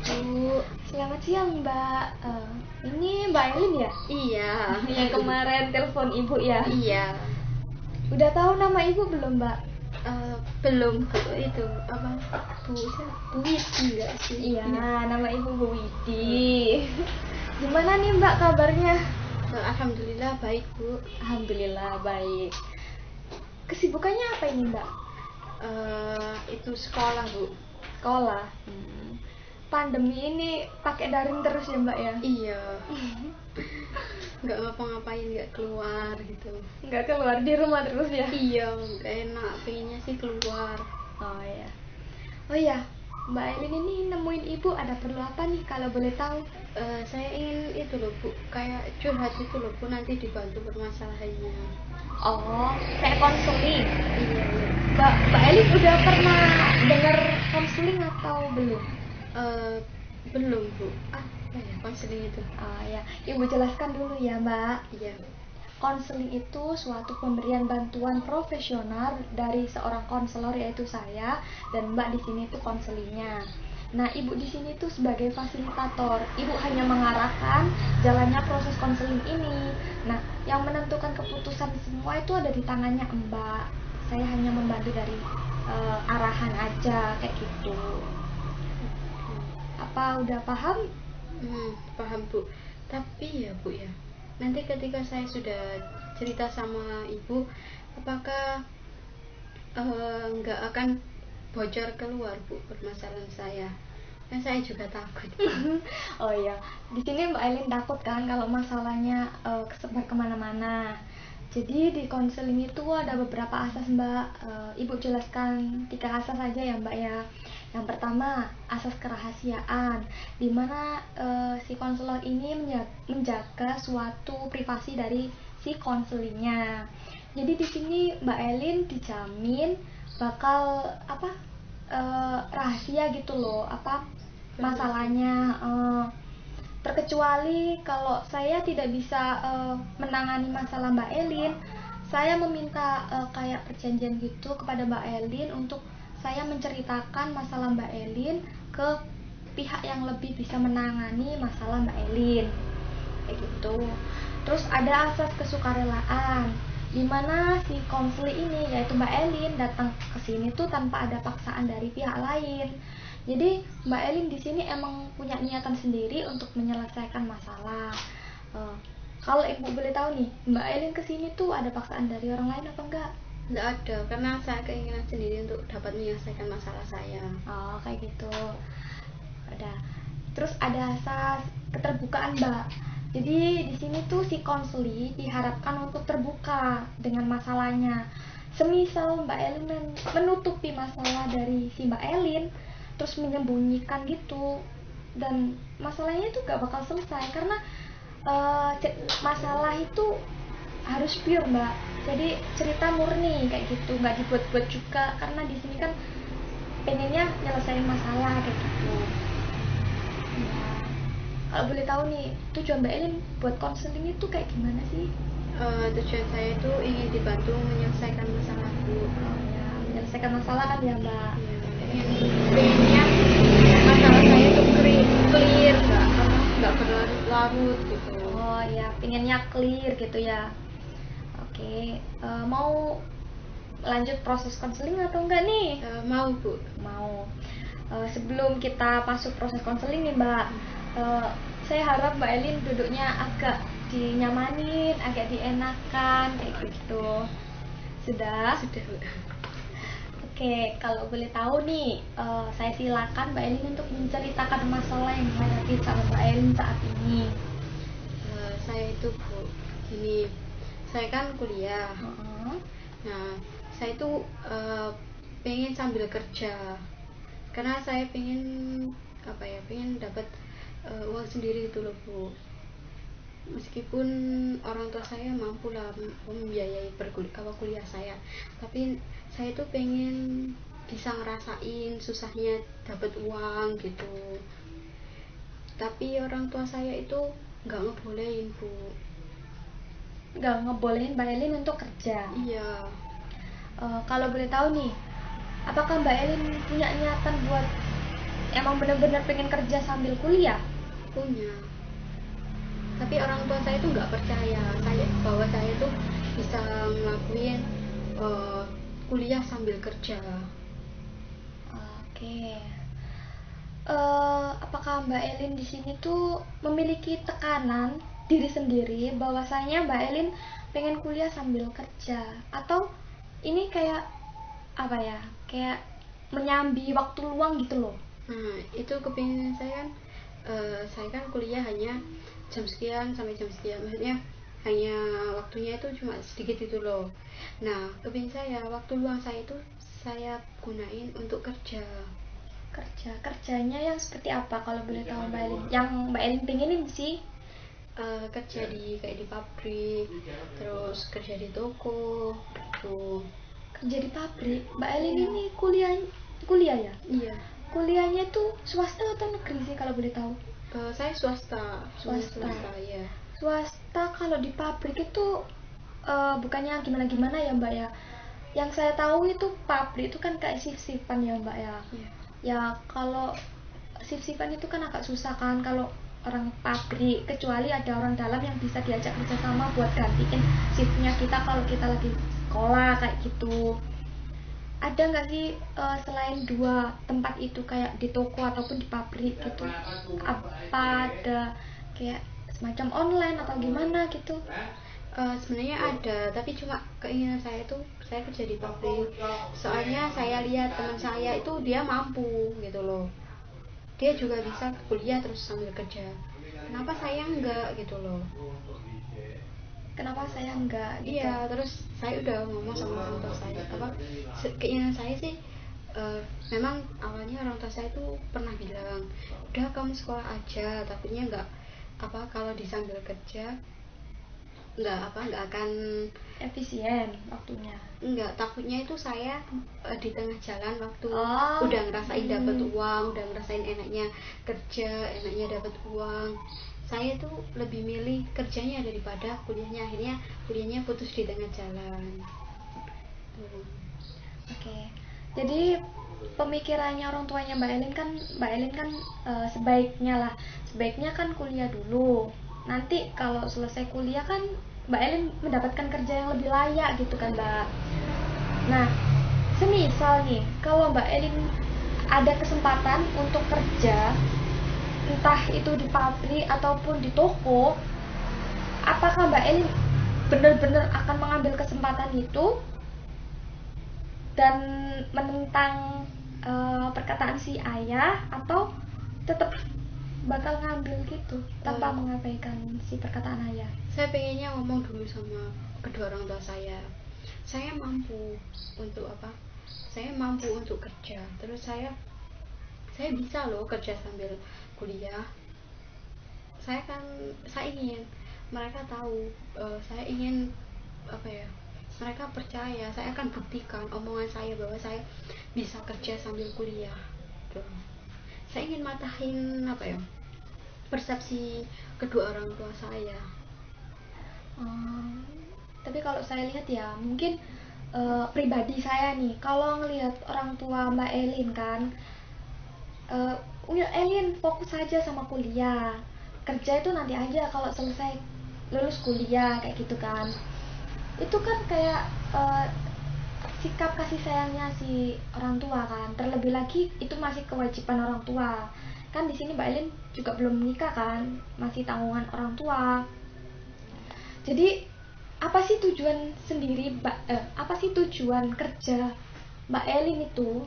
Bu. Selamat siang Mbak. Ini Mbak Elin ya? Iya. Yang kemarin telepon Ibu ya? Iya. Udah tahu nama Ibu belum Mbak? Belum Bu, itu apa? Bu Widi enggak sih? Iya, nama Ibu Bu Widi. Gimana nih Mbak kabarnya? Alhamdulillah baik Bu. Alhamdulillah baik. Kesibukannya apa ini Mbak? Itu sekolah Bu. Sekolah. Pandemi ini pakai daring terus ya Mbak ya? Iya. Nggak ngapa-ngapain, nggak keluar gitu. Nggak keluar, di rumah terus ya? Iya, nggak enak. Pengennya sih keluar. Oh ya. Oh ya, Mbak Elin ini nemuin Ibu ada perlu apa nih kalau boleh tahu? Saya ingin itu loh Bu, kayak curhat itu loh Bu, nanti dibantu permasalahannya. Oh, kayak konseling. Iya. Mbak Elin udah pernah dengar konseling atau belum? Belum Bu. Apa ya konseling itu? Ya, Ibu jelaskan dulu ya Mbak. Iya. Konseling itu suatu pemberian bantuan profesional dari seorang konselor yaitu saya dan Mbak di sini itu konselingnya. Nah, Ibu di sini tuh sebagai fasilitator. Ibu hanya mengarahkan jalannya proses konseling ini. Nah, yang menentukan keputusan semua itu ada di tangannya Mbak. Saya hanya membantu dari arahan aja kayak gitu. Apa udah paham? Paham Bu. Tapi ya Bu ya, nanti ketika saya sudah cerita sama Ibu, apakah nggak akan bocor keluar Bu permasalahan saya? Kan saya juga takut. Oh iya, di sini Mbak Elin takut kan kalau masalahnya kesebar kemana-mana. Jadi di konseling itu ada beberapa asas Mbak. Ibu jelaskan 3 asas saja ya Mbak ya. Yang pertama, asas kerahasiaan, di mana si konselor ini menjaga suatu privasi dari si konselingnya. Jadi di sini Mbak Elin dijamin bakal rahasia gitu loh, masalahnya. Terkecuali kalau saya tidak bisa menangani masalah Mbak Elin, saya meminta kayak perjanjian gitu kepada Mbak Elin untuk saya menceritakan masalah Mbak Elin ke pihak yang lebih bisa menangani masalah Mbak Elin kayak gitu. Terus ada asas kesukarelaan, dimana si konseling ini yaitu Mbak Elin datang ke sini tuh tanpa ada paksaan dari pihak lain. Jadi Mbak Elin di sini emang punya niatan sendiri untuk menyelesaikan masalah. Kalau Ibu boleh tahu nih, Mbak Elin kesini tuh ada paksaan dari orang lain apa enggak? Nggak ada, karena saya keinginan sendiri untuk dapat menyelesaikan masalah saya. Oh, kayak gitu. Ada. Terus ada asas keterbukaan Mbak. Jadi di sini tuh si konseli diharapkan untuk terbuka dengan masalahnya. Semisal Mbak Elin menutupi masalah dari si Mbak Elin, terus menyembunyikan gitu, dan masalahnya itu gak bakal selesai karena masalah itu harus pure Mbak. Jadi cerita murni kayak gitu, nggak dibuat-buat juga karena di sini kan pengennya nyelesain masalah kayak gitu. Kalau boleh tahu nih, tujuan Mbak Elin buat konseling itu kayak gimana sih? Tujuan saya itu ingin dibantu menyelesaikan masalah Bu. Menyelesaikan masalah kan ya Mbak? Pengennya masalah saya itu clear, nggak berlarut-larut gitu. Oh ya, pengennya clear gitu ya. Oke, mau lanjut proses konseling atau enggak nih? Mau Bu. Mau. Sebelum kita masuk proses konseling nih Mbak, saya harap Mbak Elin duduknya agak dinyamanin, agak dienakan kayak gitu. Sudah? Sudah Bu. Oke, kalau boleh tahu nih, saya silakan Mbak Elin untuk menceritakan masalah yang dihadapi sama Mbak Elin saat ini. Saya itu Bu, gini, saya kan kuliah. Nah, saya itu pengen sambil kerja, karena saya pengen pengen dapat uang sendiri gitu loh Bu. Meskipun orang tua saya mampu lah membiayai kuliah saya, tapi saya tuh pengen bisa ngerasain susahnya dapat uang gitu. Tapi orang tua saya itu nggak ngebolehin Bu. Nggak ngebolehin Mbak Elin untuk kerja? Iya. Kalau boleh tahu nih, apakah Mbak Elin punya niatan buat emang bener-bener pengen kerja sambil kuliah? Punya, tapi orang tua saya tuh nggak percaya bahwa saya tuh bisa ngelakuin kuliah sambil kerja. Oke. Apakah Mbak Elin di sini tuh memiliki tekanan diri sendiri bahwasanya Mbak Elin pengen kuliah sambil kerja, atau ini kayak apa ya, kayak menyambi waktu luang gitu loh? Nah, itu kepinginan saya kan kuliah hanya jam sekian sampai jam sekian, maksudnya hanya waktunya itu cuma sedikit itu loh. Nah, kepingin saya waktu luang saya itu saya gunain untuk kerja. Kerjanya yang seperti apa kalau boleh tahu Mbak Elin? Yang Mbak Elin pengenin sih? Kerja kayak di pabrik, terus kerja di toko gitu. Kerja di pabrik. Mbak Elin ini kuliah ya? Iya. Kuliahnya tuh swasta atau negeri sih kalau boleh tahu? Saya swasta ya. Swasta. Kalau di pabrik itu bukannya gimana ya Mbak ya? Yang saya tahu itu pabrik itu kan kayak shift-shiftan ya Mbak ya. Iya. Ya kalau shift-shiftan itu kan agak susah kan kalau orang pabrik, kecuali ada orang dalam yang bisa diajak kerjasama buat gantiin shiftnya kita kalau kita lagi sekolah kayak gitu. Ada nggak sih selain dua tempat itu, kayak di toko ataupun di pabrik gitu, apa ada kayak semacam online atau gimana gitu? Sebenarnya ada, tapi cuma keinginan saya itu saya kerja di pabrik. Soalnya saya lihat teman saya itu dia mampu gitu loh. Dia juga bisa kuliah terus sambil kerja. Kenapa saya enggak gitu loh? Kenapa saya enggak gitu? Iya, terus saya udah ngomong sama orang tua saya keinginan saya sih memang awalnya orang tua saya tuh pernah bilang udah kamu sekolah aja, takutnya nggak kalau disambil kerja nggak akan efisien waktunya. Enggak, takutnya itu saya di tengah jalan waktu udah ngerasain dapat uang, udah ngerasain enaknya kerja, enaknya dapat uang, saya tuh lebih milih kerjanya daripada kuliahnya. Akhirnya kuliahnya putus di tengah jalan. Oke. Jadi pemikirannya orang tuanya Mbak Elin kan sebaiknya kan kuliah dulu. Nanti kalau selesai kuliah kan Mbak Elin mendapatkan kerja yang lebih layak gitu kan Mbak. Nah, semisal nih kalau Mbak Elin ada kesempatan untuk kerja, entah itu di pabrik ataupun di toko, apakah Mbak Elin benar-benar akan mengambil kesempatan itu dan menentang perkataan si ayah, atau tetap bakal ngambil gitu tanpa mengabaikan si perkataan ayah? Saya pengennya ngomong dulu sama kedua orang tua saya mampu untuk saya mampu untuk kerja, terus saya bisa loh kerja sambil kuliah. Saya ingin mereka tahu, saya ingin mereka percaya. Saya akan buktikan omongan saya bahwa saya bisa kerja sambil kuliah. Saya ingin matahin persepsi kedua orang tua saya. Tapi kalau saya lihat ya, mungkin pribadi saya nih, kalau ngelihat orang tua Mbak Elin kan, Elin fokus aja sama kuliah, kerja itu nanti aja kalau selesai lulus kuliah kayak gitu kan. Itu kan kayak sikap kasih sayangnya si orang tua kan. Terlebih lagi itu masih kewajiban orang tua kan. Di sini Mbak Elin juga belum menikah kan, masih tanggungan orang tua. Jadi apa sih tujuan apa sih tujuan kerja Mbak Elin itu?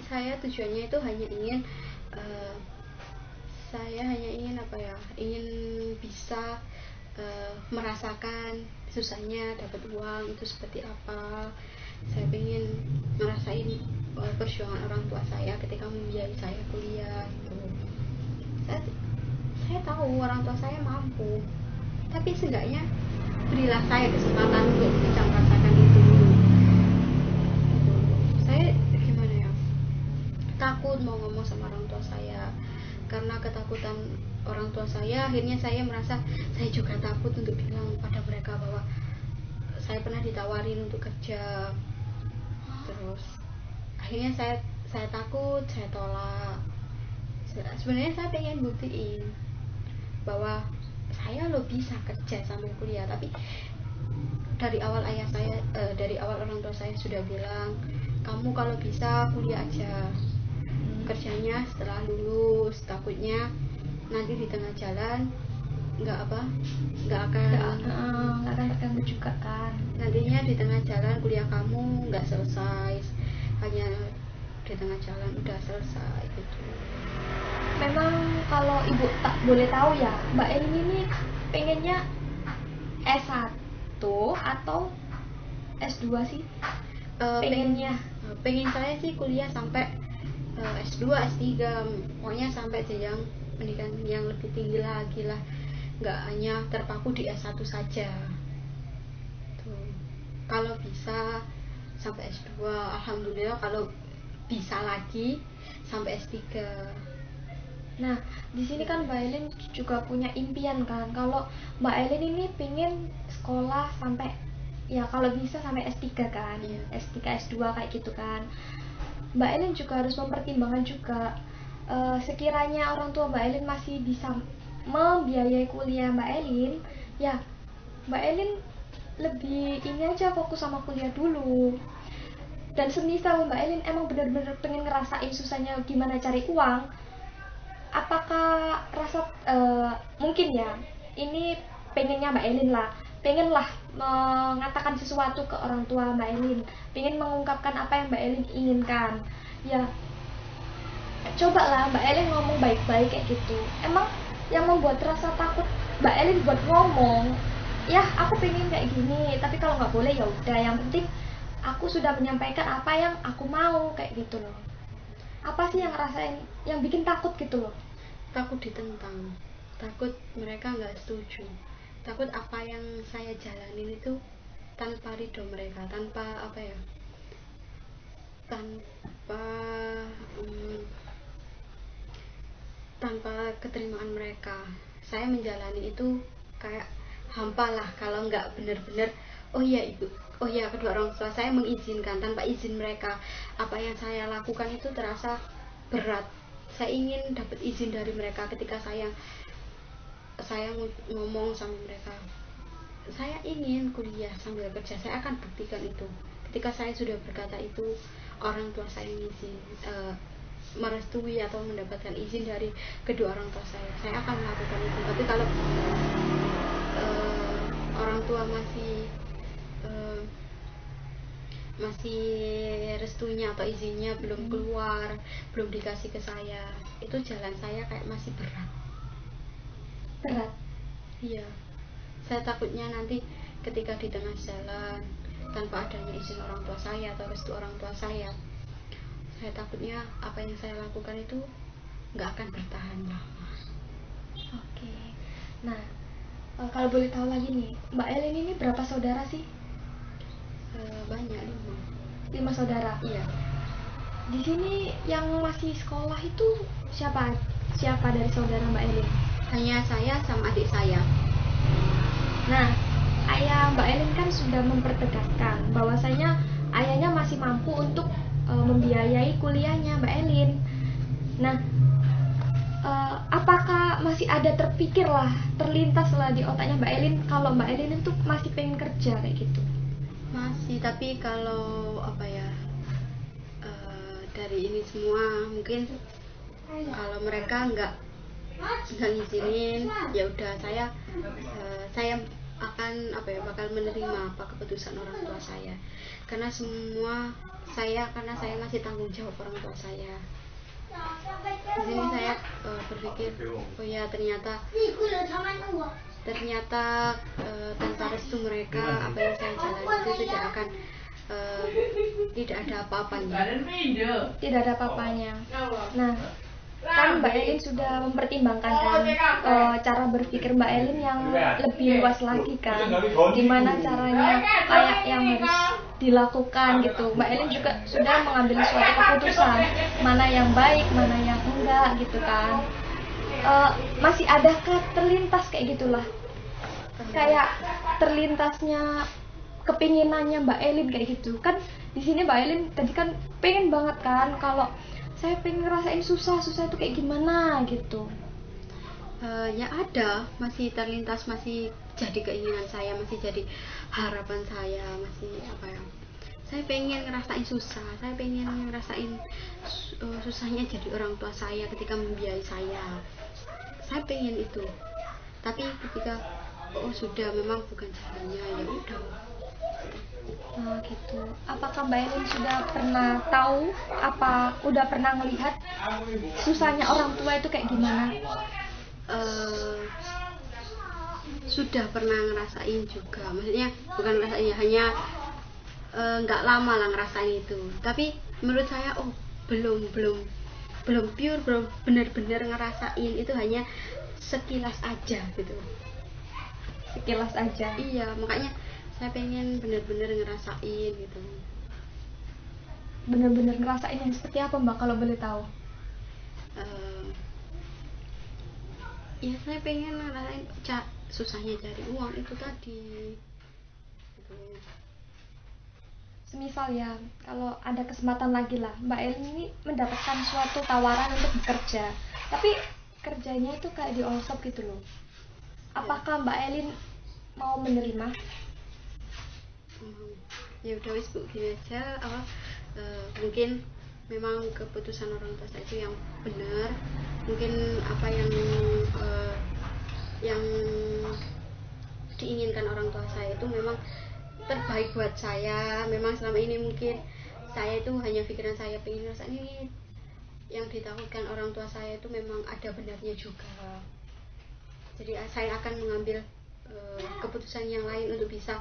Saya tujuannya itu hanya ingin ingin bisa merasakan susahnya dapat uang itu seperti apa. Saya ingin merasain perjuangan orang tua saya ketika membiayai saya kuliah gitu. Saya tahu orang tua saya mampu, tapi seenggaknya berilah saya kesempatan untuk bisa merasakan itu. Saya takut mau ngomong sama orang tua saya, karena ketakutan orang tua saya akhirnya saya merasa saya juga takut untuk bilang pada mereka bahwa saya pernah ditawarin untuk kerja. Terus akhirnya saya takut, saya tolak. Sebenarnya saya pengen buktiin bahwa saya lo bisa kerja sambil kuliah, tapi dari awal dari awal orang tua saya sudah bilang, kamu kalau bisa kuliah aja, kerjanya setelah lulus, takutnya nanti di tengah jalan nggak akan terganggu juga kan, nantinya di tengah jalan kuliah kamu nggak selesai, hanya di tengah jalan udah selesai gitu. Memang kalau ibu tak boleh tahu ya, Mbak Elin ini pengennya S1 atau S2 sih? Pengen saya sih kuliah sampai S2, S3, pokoknya sampai jenjang pendidikan yang lebih tinggi lagi lah, nggak hanya terpaku di S1 saja tuh. Kalau bisa sampai S2, alhamdulillah. Kalau bisa lagi sampai S3. Nah, di sini kan Mbak Elin juga punya impian kan. Kalau Mbak Elin ini pengen sekolah sampai ya kalau bisa sampai S3 kan. S3, S2 kayak gitu kan. Mbak Elin juga harus mempertimbangkan juga sekiranya orang tua Mbak Elin masih bisa membiayai kuliah Mbak Elin, ya Mbak Elin lebih ini aja, fokus sama kuliah dulu. Dan semisal Mbak Elin emang benar-benar pengen ngerasain susahnya gimana cari uang, apakah rasa mungkin ya ini pengennya Mbak Elin lah, pengenlah mengatakan sesuatu ke orang tua Mbak Elin, pengen mengungkapkan apa yang Mbak Elin inginkan, ya cobalah Mbak Elin ngomong baik-baik kayak gitu. Emang yang membuat rasa takut Mbak Elin buat ngomong, ya aku pengen kayak gini, tapi kalau nggak boleh ya udah, yang penting aku sudah menyampaikan apa yang aku mau kayak gitu loh. Apa sih yang ngerasain yang bikin takut gitu loh? Takut ditentang, takut mereka nggak setuju, takut apa yang saya jalanin itu tanpa ridho mereka, tanpa tanpa keterimaan mereka. Saya menjalani itu kayak hampa lah kalau nggak benar-benar kedua orang tua saya mengizinkan. Tanpa izin mereka, apa yang saya lakukan itu terasa berat. Saya ingin dapat izin dari mereka ketika saya ngomong sama mereka, saya ingin kuliah sambil kerja. Saya akan buktikan itu. Ketika saya sudah berkata itu, orang tua saya merestui atau mendapatkan izin dari kedua orang tua saya akan melakukan itu. Tapi kalau orang tua masih restunya atau izinnya belum keluar, belum dikasih ke saya, itu jalan saya kayak masih berat. Iya, saya takutnya nanti ketika di tengah jalan tanpa adanya izin orang tua saya atau restu orang tua saya takutnya apa yang saya lakukan itu nggak akan bertahan lama. Oke. Nah, kalau boleh tahu lagi nih, Mbak Elin ini berapa saudara sih? Banyak, 5 saudara. Iya. Di sini yang masih sekolah itu siapa dari saudara Mbak Elin? Hanya saya sama adik saya. Nah, ayah Mbak Elin kan sudah mempertegaskan bahwasanya ayahnya masih mampu untuk membiayai kuliahnya Mbak Elin. Nah, apakah masih ada terlintas lah di otaknya Mbak Elin kalau Mbak Elin itu masih pengen kerja kayak gitu? Masih, tapi kalau dari ini semua mungkin kalau mereka nggak ngizinin, ya udah saya akan bakal menerima apa keputusan orang tua saya, karena saya masih tanggung jawab orang tua saya. Di sini saya berpikir, oh ya ternyata tanpa restu mereka apa yang saya jalani itu tidak ada apa-apanya. Nah, kan Mbak Elin sudah mempertimbangkan kan cara berpikir Mbak Elin yang lebih luas lagi kan, gimana caranya kayak yang harus dilakukan gitu. Mbak Elin juga sudah mengambil suatu keputusan mana yang baik, mana yang enggak gitu kan. Masih adakah terlintas kayak gitulah, kayak terlintasnya kepinginannya Mbak Elin kayak gitu kan? di sini Mbak Elin tadi kan pengen banget kan kalau saya pengen ngerasain susah itu kayak gimana gitu. Ya ada, masih terlintas, masih jadi keinginan saya, masih jadi harapan saya, masih apa ya, saya pengen ngerasain susah, saya pengen ngerasain susahnya jadi orang tua saya ketika membiayai saya pengen itu. Tapi ketika sudah memang bukan jalannya, ya udah. Nah gitu. Apakah Mbak Elin sudah pernah tahu, udah pernah melihat susahnya orang tua itu kayak gimana? Sudah pernah ngerasain juga, maksudnya bukan ngerasain ya, hanya nggak lama lah ngerasain itu. Tapi menurut saya belum pure, belum benar-benar ngerasain itu, hanya sekilas aja gitu. Sekilas aja. Iya, makanya saya pengen benar-benar ngerasain gitu. Benar-benar ngerasain yang seperti apa Mbak kalau boleh tahu? Ya saya pengen ngerasain susahnya cari uang itu tadi gitu. Semisal ya, kalau ada kesempatan lagi lah Mbak Elin ini mendapatkan suatu tawaran untuk bekerja, tapi kerjanya itu kayak di all shop gitu loh. Apakah Mbak Elin mau menerima? Ya udah wis Bu, gini aja, mungkin memang keputusan orang tua saya itu yang benar, mungkin apa yang diinginkan orang tua saya itu memang terbaik buat saya. Memang selama ini mungkin saya itu hanya pikiran saya pengen ngerasain ini, yang ditakutkan orang tua saya itu memang ada benarnya juga. Jadi saya akan mengambil keputusan yang lain untuk bisa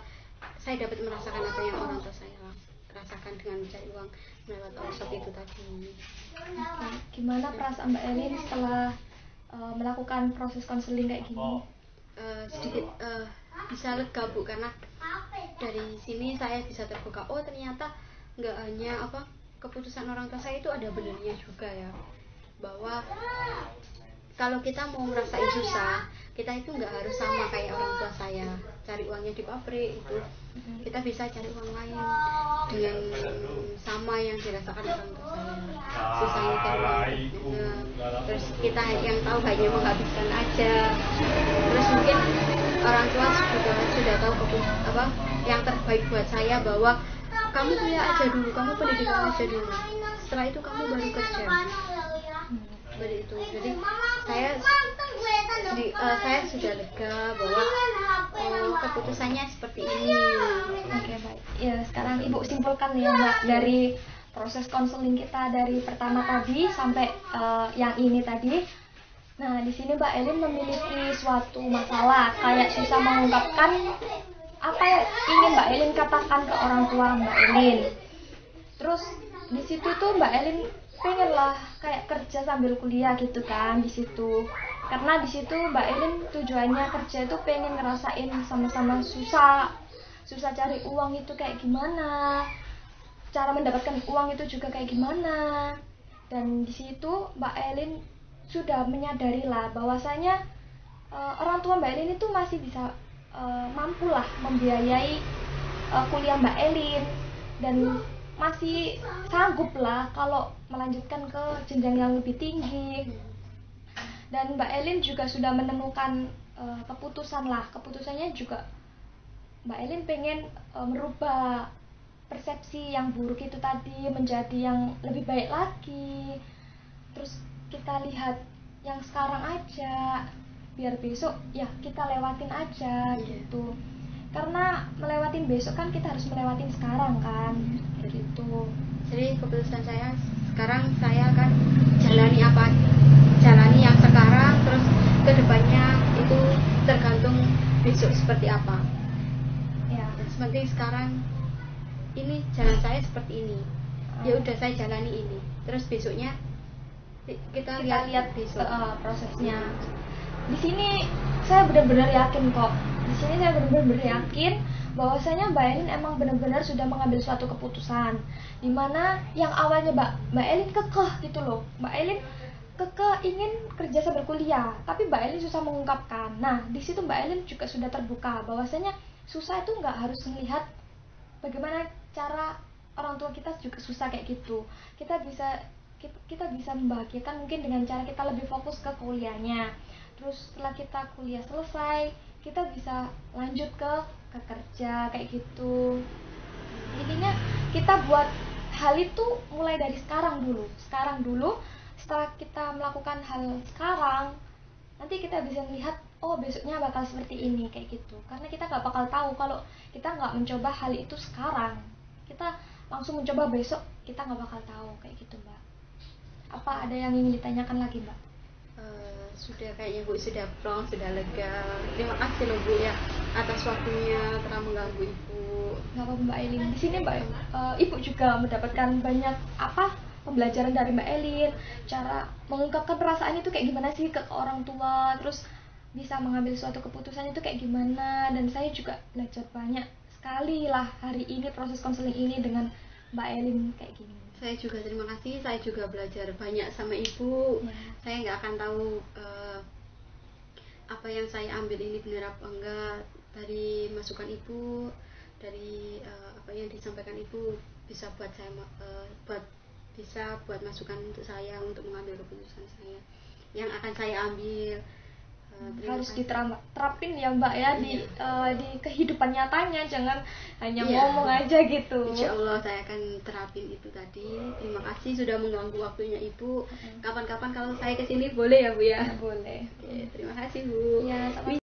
saya dapat merasakan apa yang orang tua saya rasakan dengan mencari uang lewat all-shop itu tadi. Oke. Gimana perasaan Mbak Elin setelah melakukan proses konseling kayak gini? Sedikit bisa lega Bu, karena dari sini saya bisa terbuka, ternyata nggak hanya keputusan orang tua saya itu ada benarnya juga ya, bahwa kalau kita mau ngerasain susah, kita itu nggak harus sama kayak orang tua saya cari uangnya di pabrik itu. Kita bisa cari uang lain dengan sama yang dirasakan orang tua saya, susahnya cari uang. Terus kita yang tahu hanya menghabiskan aja. Terus mungkin orang tua sudah tahu yang terbaik buat saya, bahwa kamu kuliah aja dulu, kamu pendidikan aja dulu, setelah itu kamu baru kerja. Seperti itu. Jadi saya sudah lega bahwa keputusannya seperti ini. Oke, baik. Ya, sekarang Ibu simpulkan ya Mbak, dari proses konseling kita dari pertama tadi sampai yang ini tadi. Nah, di sini Mbak Elin memiliki suatu masalah, kayak susah mengungkapkan apa yang ingin Mbak Elin katakan ke orang tua Mbak Elin. Terus di situ tuh Mbak Elin pengen lah kayak kerja sambil kuliah gitu kan di situ. Karena di situ Mbak Elin tujuannya kerja itu pengen ngerasain sama-sama susah cari uang itu kayak gimana, cara mendapatkan uang itu juga kayak gimana. Dan di situ Mbak Elin sudah menyadari lah bahwasanya orang tua Mbak Elin itu masih bisa mampu lah membiayai kuliah Mbak Elin, dan masih sanggup lah kalau melanjutkan ke jenjang yang lebih tinggi. Dan Mbak Elin juga sudah menemukan keputusannya juga Mbak Elin pengen merubah persepsi yang buruk itu tadi menjadi yang lebih baik lagi. Terus kita lihat yang sekarang aja, biar besok ya kita lewatin aja gitu. Karena melewatin besok kan kita harus melewatin sekarang kan, begitu. Jadi keputusan saya sekarang, saya akan jalani yang sekarang, terus kedepannya itu tergantung besok seperti apa. Ya, seperti sekarang ini jalan saya seperti ini, ya udah saya jalani ini, terus besoknya kita lihat besok prosesnya. Di sini saya benar-benar yakin kok. Di sini saya benar-benar yakin bahwasanya Mbak Elin emang benar-benar sudah mengambil suatu keputusan, dimana yang awalnya Mbak Elin kekeh gitu loh. Mbak Elin kekeh ingin kerja sambil kuliah, tapi Mbak Elin susah mengungkapkan. Nah, di situ Mbak Elin juga sudah terbuka bahwasanya susah itu nggak harus melihat bagaimana cara orang tua kita juga susah kayak gitu. Kita bisa membahagiakan mungkin dengan cara kita lebih fokus ke kuliahnya. Terus setelah kita kuliah selesai, kita bisa lanjut ke kerja kayak gitu. Intinya kita buat hal itu mulai dari sekarang dulu. Setelah kita melakukan hal sekarang, nanti kita bisa melihat, oh besoknya bakal seperti ini kayak gitu. Karena kita nggak bakal tahu kalau kita nggak mencoba hal itu sekarang. Kita langsung mencoba besok, kita nggak bakal tahu kayak gitu, Mbak. Apa ada yang ingin ditanyakan lagi, Mbak? Sudah kayaknya Bu sudah plong, sudah lega. Terima kasih loh Bu ya atas waktunya telah mengganggu Ibu. Nggak apa-apa Mbak Elin. Di sini Mbak Ibu juga mendapatkan banyak pembelajaran dari Mbak Elin, cara mengungkapkan perasaan itu kayak gimana sih ke orang tua, terus bisa mengambil suatu keputusan itu kayak gimana. Dan saya juga belajar banyak sekali lah hari ini proses konseling ini dengan Mbak Elin kayak gini. Saya juga terima kasih, saya juga belajar banyak sama Ibu. Saya nggak akan tahu apa yang saya ambil ini benar apa enggak dari masukan Ibu, dari apa yang disampaikan Ibu bisa buat saya buat masukan untuk saya untuk mengambil keputusan saya yang akan saya ambil. Harus diterapin ya Mbak ya, di kehidupan nyatanya, jangan hanya ngomong aja gitu. Insya Allah saya akan terapin itu tadi. Terima kasih sudah mengganggu waktunya Ibu. Kapan-kapan kalau saya kesini boleh ya Bu ya? Boleh. Oke, terima kasih Bu. Ya, sama